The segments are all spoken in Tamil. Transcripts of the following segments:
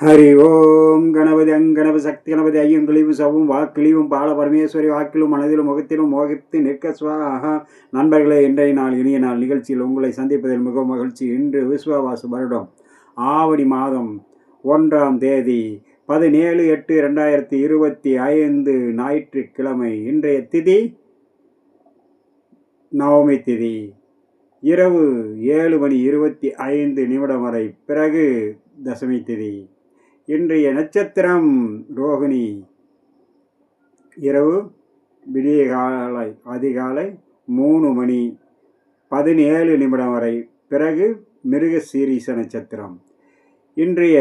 ஹரி ஓம் கணபதி அங்கணபதி சக்தி கணபதி ஐயம் கிளிவும் சவும் வாக்கிழிவும் பால பரமேஸ்வரி வாக்கிலும் மனதிலும் முகத்திலும் மோகித்து நிற்க சுவாகா. நண்பர்களே, இன்றைய நாள் இனிய நாள் நிகழ்ச்சியில் உங்களை சந்திப்பதில் மிகவும் மகிழ்ச்சி. இன்று விஸ்வவாசு வருடம் ஆவணி மாதம் 1ஆம் தேதி 17/8/2025 ஞாயிற்றுக்கிழமை. இன்றைய திதி நவமி திதி. இரவு 7:25 வரை, பிறகு தசமி திதி. இன்றைய நட்சத்திரம் ரோகிணி. இரவு அதிகாலை 3:17 வரை, பிறகு மிருக சீரிச நட்சத்திரம். இன்றைய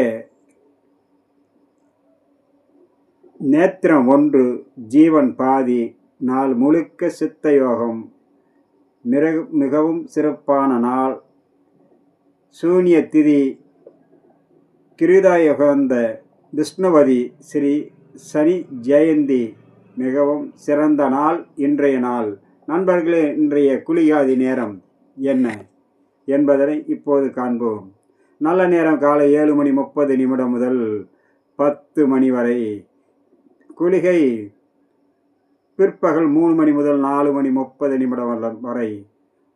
நேத்திரம் 1, ஜீவன் பாதி. நாள் முழுக்க சித்த யோகம், மிகவும் சிறப்பான நாள். சூன்ய திதி, கிருதாயுகந்த விஷ்ணுவதி, ஸ்ரீ சனி ஜெயந்தி. மிகவும் சிறந்த நாள் இன்றைய நாள். நண்பர்களே, இன்றைய குளிகாதி நேரம் என்ன என்பதனை இப்போது காண்போம். நல்ல நேரம் காலை 7:30 முதல் 10 மணி வரை. குளிகை பிற்பகல் 3 மணி முதல் 4:30 வரை.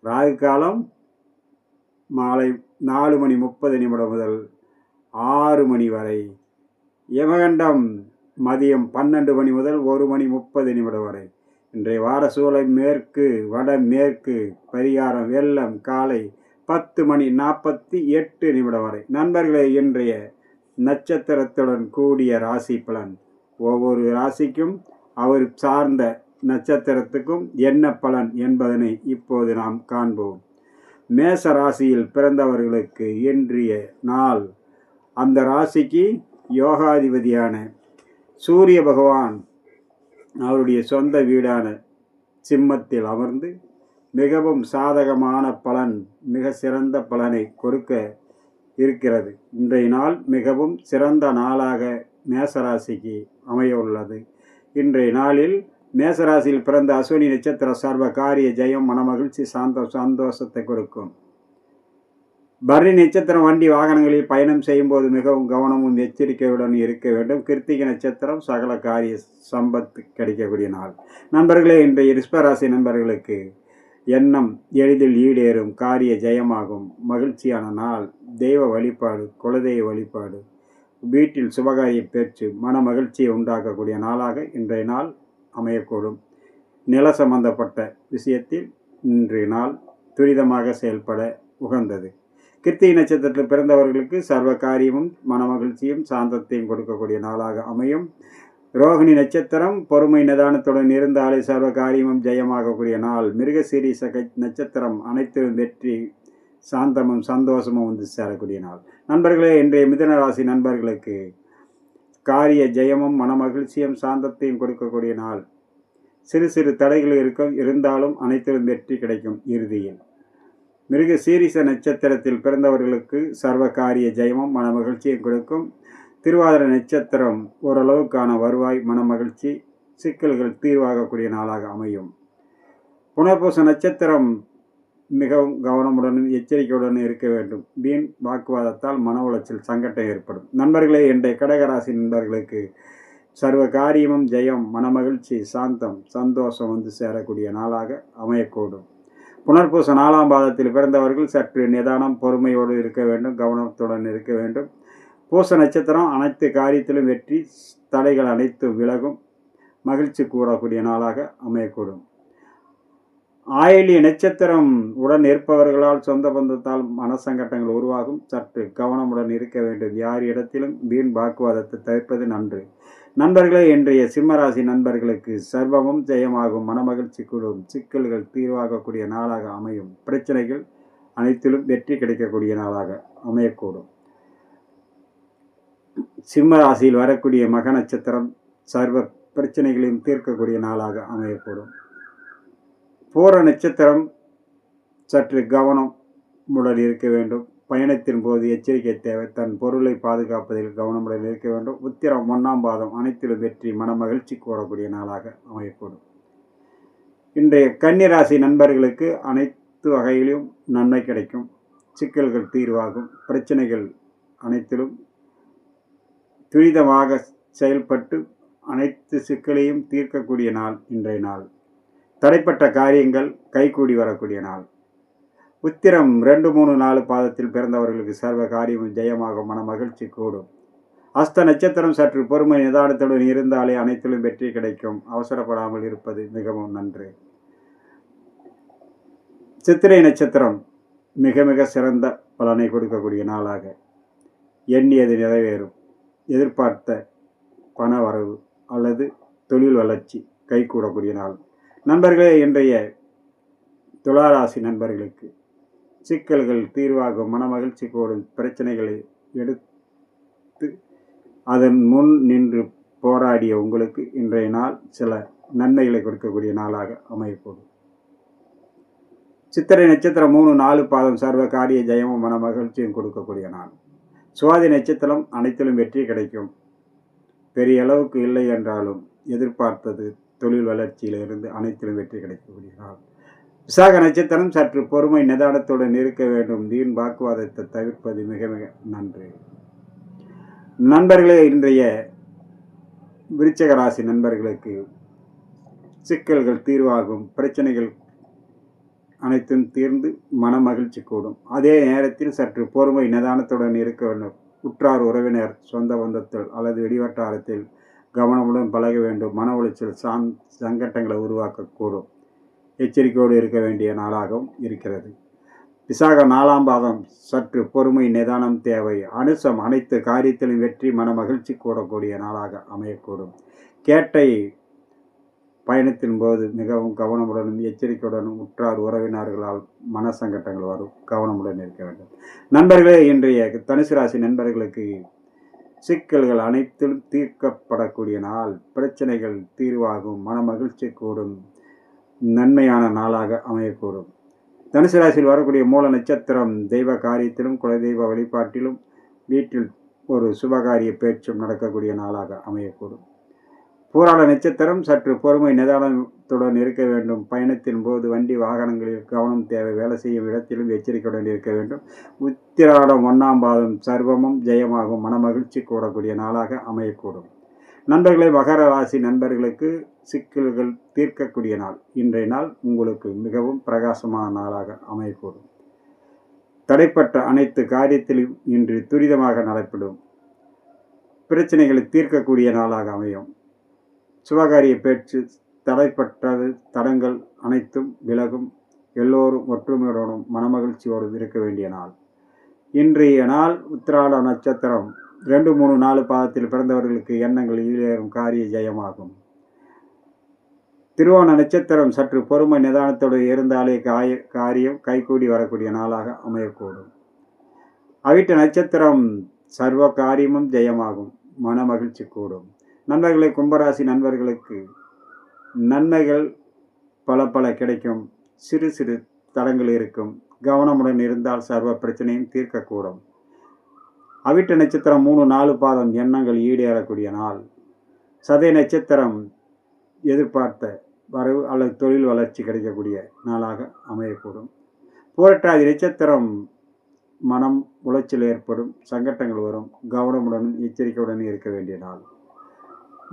ராகு காலம் மாலை 4:30 முதல் 6 மணி வரை. யமகண்டம் மதியம் 12 மணி முதல் 1:30 வரை. இன்றைய வார சூலை மேற்கு வடமேற்கு. பரிகாரம் வெள்ளம். காலை 10:48 வரை. நண்பர்களே, இன்றைய நட்சத்திரத்துடன் கூடிய ராசி பலன். ஒவ்வொரு ராசிக்கும் அவர் சார்ந்த நட்சத்திரத்துக்கும் என்ன பலன் என்பதனை இப்போது நாம் காண்போம். மேச ராசியில் பிறந்தவர்களுக்கு இன்றைய நாள், அந்த ராசிக்கு யோகாதிபதியான சூரிய பகவான் அவருடைய சொந்த வீடான சிம்மத்தில் அமர்ந்து மிகவும் சாதகமான பலன், மிக சிறந்த பலனை கொடுக்க இருக்கிறது. இன்றைய நாள் மிகவும் சிறந்த நாளாக மேசராசிக்கு அமைய உள்ளது. இன்றைய நாளில் மேசராசியில் பிறந்த அஸ்வினி நட்சத்திர சர்வ காரிய ஜெயம், மனமகிழ்ச்சி, சந்தோஷத்தை கொடுக்கும். பரணி நட்சத்திரம் வண்டி வாகனங்களில் பயணம் செய்யும் போது மிகவும் கவனமும் எச்சரிக்கையுடன் இருக்க வேண்டும். கிருத்திகை நட்சத்திரம் சகல காரிய சம்பத்து கிடைக்கக்கூடிய நாள். நண்பர்களே, இன்றைய ரிஷபராசி நண்பர்களுக்கு எண்ணம் எளிதில் ஈடேறும், காரிய ஜெயமாகும், மகிழ்ச்சியான நாள். தெய்வ வழிபாடு, குலதெய்வ வழிபாடு, வீட்டில் சுபகாரிய பேச்சு, மன மகிழ்ச்சியை உண்டாக்கக்கூடிய நாளாக இன்றைய நாள் அமையக்கூடும். நில சம்பந்தப்பட்ட விஷயத்தில் இன்றைய நாள் துரிதமாக செயல்பட உகந்தது. கிருத்திகை நட்சத்திரத்தில் பிறந்தவர்களுக்கு சர்வ காரியமும் மன மகிழ்ச்சியும் சாந்தத்தையும் கொடுக்கக்கூடிய நாளாக அமையும். ரோகிணி நட்சத்திரம் பொறுமை நிதானத்துடன் இருந்தாலே சர்வ காரியமும் ஜெயமாகக்கூடிய நாள். மிருக சீரிச நட்சத்திரம் அனைத்திலும் வெற்றி, சாந்தமும் சந்தோஷமும் வந்து சேரக்கூடிய நாள். நண்பர்களே, இன்றைய மிதுன ராசி நண்பர்களுக்கு காரிய ஜெயமும் மன மகிழ்ச்சியும் சாந்தத்தையும் கொடுக்கக்கூடிய நாள். சிறு சிறு தடைகள் இருந்தாலும் அனைத்திலும் வெற்றி கிடைக்கும். இறுதியில் மிருக சீரிச நட்சத்திரத்தில் பிறந்தவர்களுக்கு சர்வ காரிய ஜெயமும் மன மகிழ்ச்சியும் கொடுக்கும். திருவாதிரை நட்சத்திரம் ஓரளவுக்கான வருவாய், மன மகிழ்ச்சி, சிக்கல்கள் தீர்வாகக்கூடிய நாளாக அமையும். புனர்பூச நட்சத்திரம் மிகவும் கவனமுடனும் எச்சரிக்கையுடன் இருக்க வேண்டும். வீண் வாக்குவாதத்தால் மன உளைச்சல், சங்கடம் ஏற்படும். நண்பர்களே, இன்றைய கடகராசி நண்பர்களுக்கு சர்வ காரியமும் ஜெயம், மனமகிழ்ச்சி, சாந்தம், சந்தோஷம் வந்து சேரக்கூடிய நாளாக அமையக்கூடும். புனர்பூச 4ஆம் பாதத்தில் பிறந்தவர்கள் சற்று நிதானம், பொறுமையோடு இருக்க வேண்டும், கவனத்துடன் இருக்க வேண்டும். பூச நட்சத்திரம் அனைத்து காரியத்திலும் வெற்றி, தடைகள் அனைத்தும் விலகும், மகிழ்ச்சி கூடக்கூடிய நாளாக அமையக்கூடும். ஆயிலிய நட்சத்திரம் உடன் இருப்பவர்களால் சொந்த பந்தத்தால் மனசங்கட்டங்கள் உருவாகும். சற்று கவனமுடன் இருக்க வேண்டும். யார் இடத்திலும் வீண் வாக்குவாதத்தை தவிர்ப்பது நன்று. நண்பர்களே, இன்றைய சிம்மராசி நண்பர்களுக்கு சர்வமும் ஜெயமாகும், மனமகிழ்ச்சி கூடும், சிக்கல்கள் தீர்வாகக்கூடிய நாளாக அமையும். பிரச்சனைகள் அனைத்திலும் வெற்றி கிடைக்கக்கூடிய நாளாக அமையக்கூடும். சிம்ம ராசியில் வரக்கூடிய மக நட்சத்திரம் சர்வ பிரச்சனைகளையும் தீர்க்கக்கூடிய நாளாக அமையக்கூடும். பூர நட்சத்திரம் சற்று கவனமுடன் இருக்க வேண்டும். பயணத்தின் போது எச்சரிக்கை தேவை. தன் பொருளை பாதுகாப்பதில் கவனமுடன் இருக்க வேண்டும். உத்திரம் 1ஆம் பாதம் அனைத்திலும் வெற்றி, மன மகிழ்ச்சி கூடக்கூடிய நாளாக அமையக்கூடும். இன்றைய கன்னிராசி நண்பர்களுக்கு அனைத்து வகையிலும் நன்மை கிடைக்கும். சிக்கல்கள் தீர்வாகும். பிரச்சனைகள் அனைத்திலும் துரிதமாக செயல்பட்டு அனைத்து சிக்கலையும் தீர்க்கக்கூடிய நாள் இன்றைய நாள். தடைப்பட்ட காரியங்கள் கைகூடி வரக்கூடிய நாள். உத்திரம் 2, 3, 4 பாதத்தில் பிறந்தவர்களுக்கு சர்வ காரியமும் ஜெயமாகும், மன மகிழ்ச்சி கூடும். அஸ்த நட்சத்திரம் சற்று பொறுமை நிதானத்துடன் இருந்தாலே அனைத்திலும் வெற்றி கிடைக்கும். அவசரப்படாமல் இருப்பது மிகவும் நன்று. சித்திரை நட்சத்திரம் மிக மிக சிறந்த பலனை கொடுக்கக்கூடிய நாளாக. எண்ணியது நிறைவேறும். எதிர்பார்த்த பண வரவு அல்லது தொழில் வளர்ச்சி கைகூடக்கூடிய நாள். நண்பர்களே, இன்றைய துளாராசி நண்பர்களுக்கு சிக்கல்கள் தீர்வாகும், மன மகிழ்ச்சி கூடும். பிரச்சனைகளை எடுத்து அதன் முன் நின்று போராடிய உங்களுக்கு இன்றைய நாள் சில நன்மைகளை கொடுக்கக்கூடிய நாளாக அமையக்கூடும். சித்திரை நட்சத்திரம் 3, 4 பாதம் சர்வ காரிய ஜெயமும் மன மகிழ்ச்சியும் கொடுக்கக்கூடிய நாள். சுவாதி நட்சத்திரம் அனைத்திலும் வெற்றி கிடைக்கும். பெரிய அளவுக்கு இல்லை என்றாலும் எதிர்பார்த்தது தொழில் வளர்ச்சியிலிருந்து அனைத்திலும் வெற்றி கிடைக்கக்கூடிய நாள். விசாக நட்சத்திரம் சற்று பொறுமை நிதானத்துடன் இருக்க வேண்டும். வீண் வாக்குவாதத்தை தவிர்ப்பது மிக மிக நன்று. நண்பர்களே, இன்றைய விருச்சிக ராசி நண்பர்களுக்கு சிக்கல்கள் தீர்வாகும். பிரச்சனைகள் அனைத்தும் தீர்ந்து மன மகிழ்ச்சி கூடும். அதே நேரத்தில் சற்று பொறுமை நிதானத்துடன் இருக்க வேண்டும். உற்றார் உறவினர் சொந்த பந்தத்தில் அல்லது வெளிவட்டாரத்தில் கவனமுடன் பழக வேண்டும். மன உளைச்சல் சங்கட்டங்களை உருவாக்கக்கூடும். எச்சரிக்கையோடு இருக்க வேண்டிய நாளாகவும் இருக்கிறது. விசாக 4ஆம் பாதம் சற்று பொறுமை நிதானம் தேவை. அனுசம் அனைத்து காரியத்திலும் வெற்றி, மன மகிழ்ச்சி கூடக்கூடிய நாளாக அமையக்கூடும். கேட்டை பயணத்தின் போது மிகவும் கவனமுடனும் எச்சரிக்கையுடனும் உற்றார் உறவினர்களால் மன சங்கட்டங்கள் வரும். கவனமுடன் இருக்க வேண்டும். நண்பர்களே, இன்றைய தனுசு ராசி நண்பர்களுக்கு சிக்கல்கள் அனைத்திலும் தீர்க்கப்படக்கூடிய நாள். பிரச்சனைகள் தீர்வாகும், மன மகிழ்ச்சி கூடும். நன்மையான நாளாக அமையக்கூடும். தனுசு ராசியில் வரக்கூடிய மூல நட்சத்திரம் தெய்வ காரியத்திலும் குலதெய்வ வழிபாட்டிலும் வீட்டில் ஒரு சுபகாரிய பேச்சும் நடக்கக்கூடிய நாளாக அமையக்கூடும். பூராட நட்சத்திரம் சற்று பொறுமை நிதானத்துடன் இருக்க வேண்டும். பயணத்தின் போது வண்டி வாகனங்களில் கவனம் தேவை. வேலை செய்யும் இடத்திலும் எச்சரிக்கையுடன் இருக்க வேண்டும். உத்திராடம் 1ஆம் பாதம் சர்வமும் ஜெயமாகும், மன மகிழ்ச்சி கூடக்கூடிய நாளாக அமையக்கூடும். நண்பர்களே, மகர ராசி நண்பர்களுக்கு சிக்கல்கள் தீர்க்கக்கூடிய நாள். இன்றைய நாள் உங்களுக்கு மிகவும் பிரகாசமான நாளாக அமையக்கூடும். தடைப்பட்ட அனைத்து காரியத்திலும் இன்று துரிதமாக நடைபெறும். பிரச்சனைகளை தீர்க்கக்கூடிய நாளாக அமையும். சுபகாரிய பேச்சு தடைப்பட்டது தடங்கள் அனைத்தும் விலகும். எல்லோரும் ஒற்றுமையுடனும் மனமகிழ்ச்சியோடு இருக்க வேண்டிய நாள். இன்றைய நாள் உத்திராட நட்சத்திரம் 2, 3, 4 பாதத்தில் பிறந்தவர்களுக்கு எண்ணங்கள் ஈடேறும், காரிய ஜெயமாகும். திருவோண நட்சத்திரம் சற்று பொறுமை நிதானத்தோடு இருந்தாலே காரியம் கைகூடி வரக்கூடிய நாளாக அமையக்கூடும். அவிட்ட நட்சத்திரம் சர்வ காரியமும் ஜெயமாகும், மன மகிழ்ச்சி கூடும். நண்பர்களை, கும்பராசி நண்பர்களுக்கு நன்மைகள் பல பல கிடைக்கும். சிறு சிறு தடங்கள் இருக்கும். கவனமுடன் இருந்தால் சர்வ பிரச்சனையும் தீர்க்கக்கூடும். அவிட்ட நட்சத்திரம் 3, 4 பாதம் எண்ணங்கள் ஈடேறக்கூடிய நாள். சதய நட்சத்திரம் எதிர்பார்த்த வரவு அல்லது தொழில் வளர்ச்சி கிடைக்கக்கூடிய நாளாக அமையக்கூடும். பூரட்டாதி நட்சத்திரம் மனம் உளைச்சல் ஏற்படும், சங்கட்டங்கள் வரும். கவனமுடனும் எச்சரிக்கையுடன் இருக்க வேண்டிய நாள்.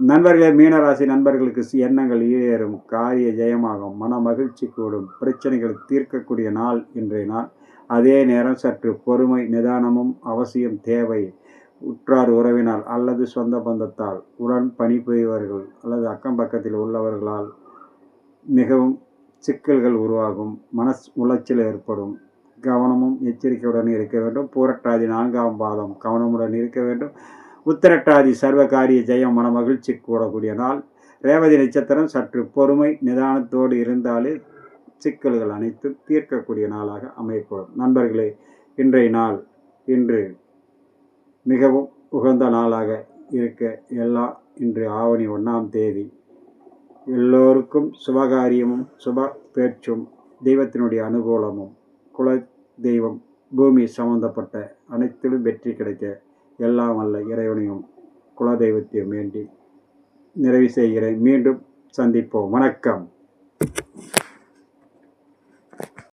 நண்பர்களே, மீனராசி நண்பர்களுக்கு எண்ணங்கள் ஈடேறும், காரிய ஜெயமாகும், மன மகிழ்ச்சி கூடும். பிரச்சனைகள் தீர்க்கக்கூடிய நாள் இன்றைய நாள். அதே நேரம் சற்று பொறுமை நிதானமும் அவசியம் தேவை. உற்றார் உறவினர் அல்லது சொந்த பந்தத்தால், உடன் பணிபுரிவர்கள் அல்லது அக்கம் பக்கத்தில் உள்ளவர்களால் மிகவும் சிக்கல்கள் உருவாகும். மன உளைச்சல் ஏற்படும். கவனமும் எச்சரிக்கையுடன் இருக்க வேண்டும். பூரட்டாதி 4ஆம் பாதம் கவனமுடன் இருக்க வேண்டும். உத்திரட்டாதி சர்வகாரிய ஜெயம், மன மகிழ்ச்சி கூடக்கூடிய நாள். ரேவதி நட்சத்திரம் சற்று பொறுமை நிதானத்தோடு இருந்தாலே சிக்கல்கள் அனைத்தும் தீர்க்கக்கூடிய நாளாக அமையக்கூடும். நண்பர்களே, இன்றைய நாள் இன்று மிகவும் உகந்த நாளாக இருக்க இன்று ஆவணி 1ஆம் தேதி எல்லோருக்கும் சுபகாரியமும் சுப பேச்சும் தெய்வத்தினுடைய அனுகூலமும் குல தெய்வம் பூமி சம்பந்தப்பட்ட அனைத்திலும் வெற்றி கிடைக்க எல்லாம் வல்ல இறைவனையும் குலதெய்வத்தையும் வேண்டி நிறைவு செய்கிறேன். மீண்டும் சந்திப்போம். வணக்கம்.